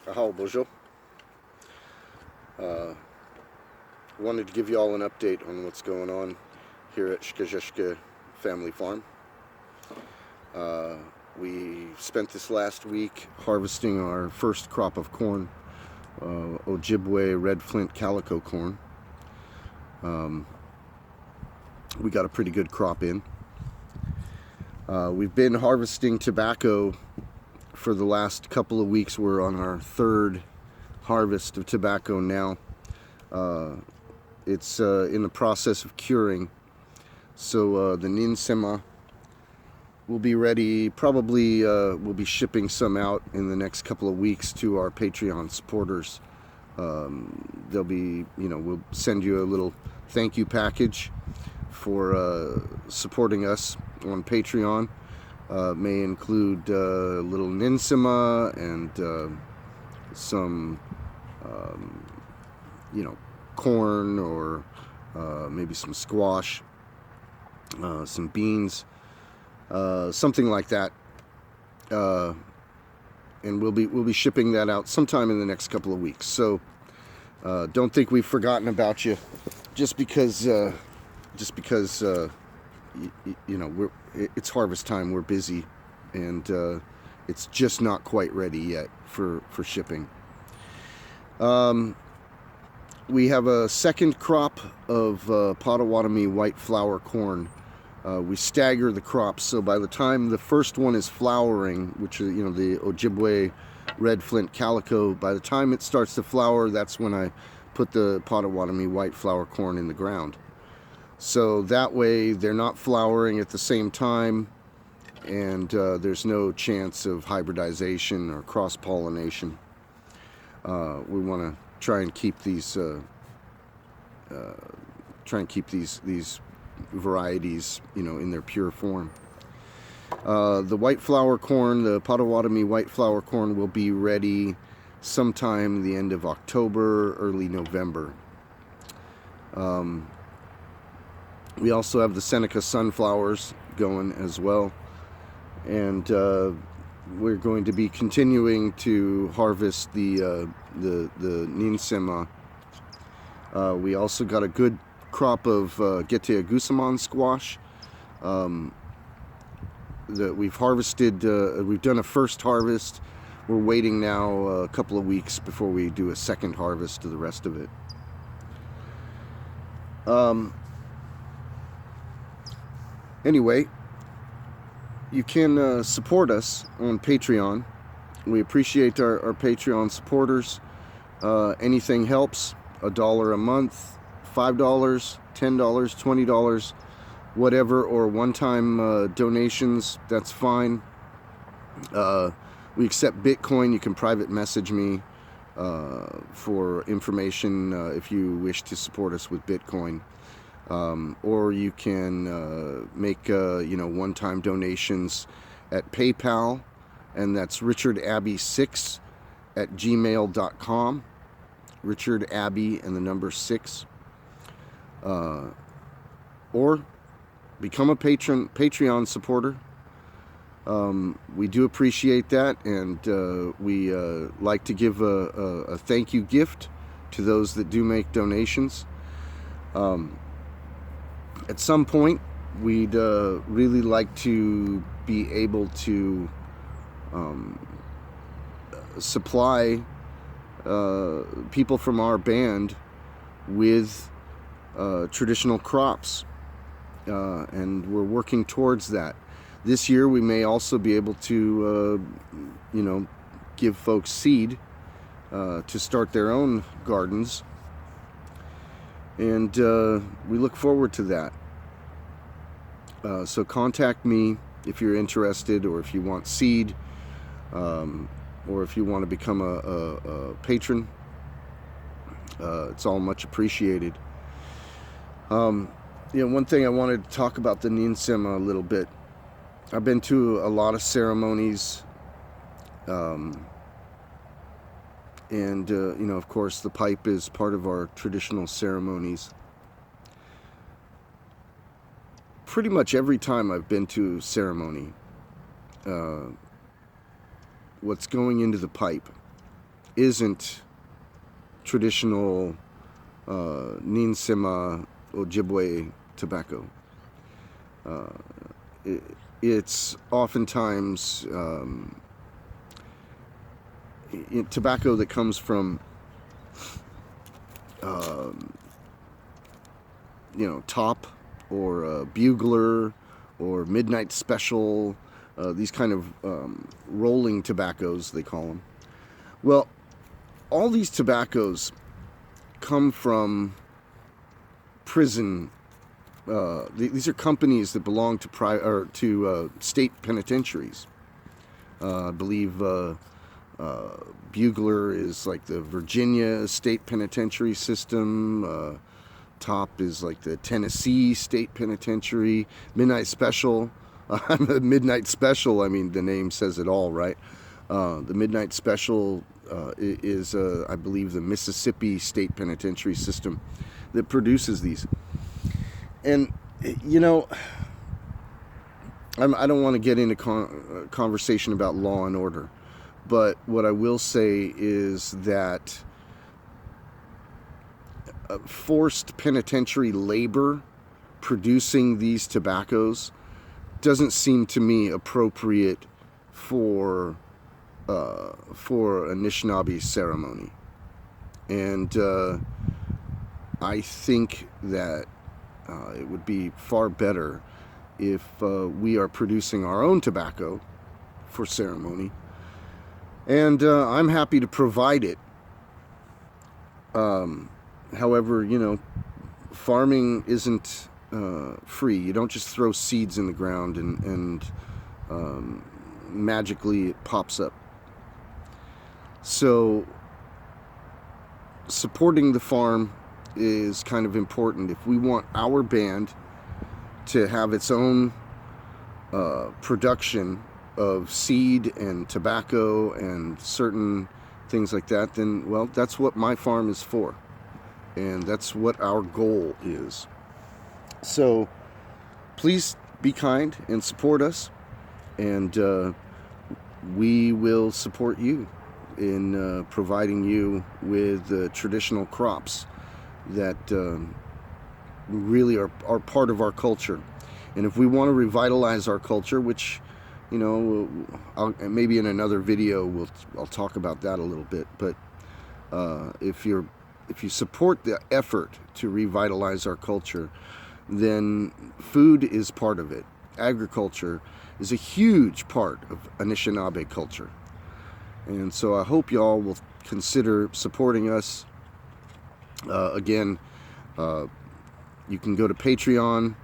Ahau bonjour. Wanted to give you all an update on what's going on here at Shke Family Farm. We spent this last week harvesting our first crop of corn, Ojibwe red flint calico corn. We got a pretty good crop in. We've been harvesting tobacco for the last couple of weeks. We're on our third harvest of tobacco now. It's in the process of curing, so the Ninsema will be ready. Probably we'll be shipping some out in the next couple of weeks to our Patreon supporters. They'll be, we'll send you a little thank you package for supporting us on Patreon. May include little Ninsema and some corn, or maybe some squash, some beans, something like that, and we'll be shipping that out sometime in the next couple of weeks. So don't think we've forgotten about you just because it's harvest time. We're busy, and it's just not quite ready yet for shipping. We have a second crop of Potawatomi white flour corn. We stagger the crops, so by the time the first one is flowering, which is the Ojibwe red flint calico, by the time it starts to flower, that's when I put the Potawatomi white flour corn in the ground. So that way they're not flowering at the same time, and there's no chance of hybridization or cross-pollination. We want to try and keep these varieties, in their pure form. The white flour corn, the Potawatomi white flour corn, will be ready sometime the end of October, early November. We also have the Seneca sunflowers going as well, and we're going to be continuing to harvest the Ninsema. We also got a good crop of Geteagusamon squash that we've harvested. We've done a first harvest. We're waiting now a couple of weeks before we do a second harvest of the rest of it. Anyway, you can support us on Patreon. We appreciate our Patreon supporters. Anything helps. $1 a month, $5, $10, $20, whatever, or one-time donations, that's fine. We accept Bitcoin. You can private message me for information if you wish to support us with Bitcoin. Or you can make one-time donations at PayPal, and that's richardabbey6@gmail.com. Richard Abbey and the number 6. Or become a Patreon supporter. We do appreciate that, and we like to give a thank you gift to those that do make donations. At some point, we'd really like to be able to supply people from our band with traditional crops, and we're working towards that. This year we may also be able to give folks seed to start their own gardens, and we look forward to that. So contact me if you're interested, or if you want seed, or if you want to become a patron. It's all much appreciated. One thing I wanted to talk about the Ninsema a little bit. I've been to a lot of ceremonies, and of course the pipe is part of our traditional ceremonies. Pretty much every time I've been to a ceremony, what's going into the pipe isn't traditional Ninsema Ojibwe tobacco. It's oftentimes tobacco that comes from Top or Bugler or Midnight Special, these kind of rolling tobaccos, they call them. Well, all these tobaccos come from prison. These are companies that belong to state penitentiaries. I believe Bugler is like the Virginia state penitentiary system. Top is like the Tennessee state penitentiary. Midnight Special. Midnight Special, I mean, the name says it all, right? The Midnight Special is, I believe, the Mississippi state penitentiary system that produces these. And, you know, I don't want to get into conversation about law and order, but what I will say is that forced penitentiary labor producing these tobaccos doesn't seem to me appropriate for Anishinaabe ceremony. And I think that it would be far better if we are producing our own tobacco for ceremony. And I'm happy to provide it. However, you know, farming isn't free. You don't just throw seeds in the ground and magically it pops up. So supporting the farm is kind of important. If we want our band to have its own production of seed and tobacco and certain things like that, then, well, that's what my farm is for. And that's what our goal is. So please be kind and support us, and we will support you in providing you with traditional crops that really are part of our culture. And if we want to revitalize our culture, which, you know, maybe in another video I'll talk about that a little bit, but if you support the effort to revitalize our culture, then food is part of it. Agriculture is a huge part of Anishinaabe culture. And so I hope y'all will consider supporting us. Again, you can go to Patreon,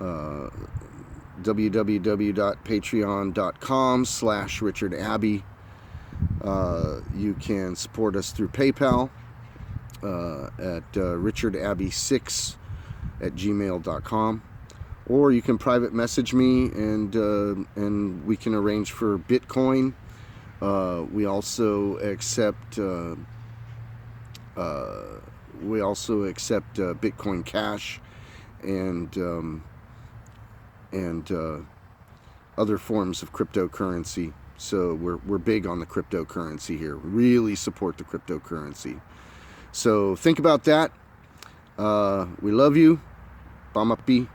www.patreon.com/RichardAbbey. You can support us through PayPal at richardabbey6@gmail.com, or you can private message me and we can arrange for Bitcoin. We also accept Bitcoin Cash and other forms of cryptocurrency. So we're big on the cryptocurrency here. Really support the cryptocurrency. So think about that. We love you. Bamapi.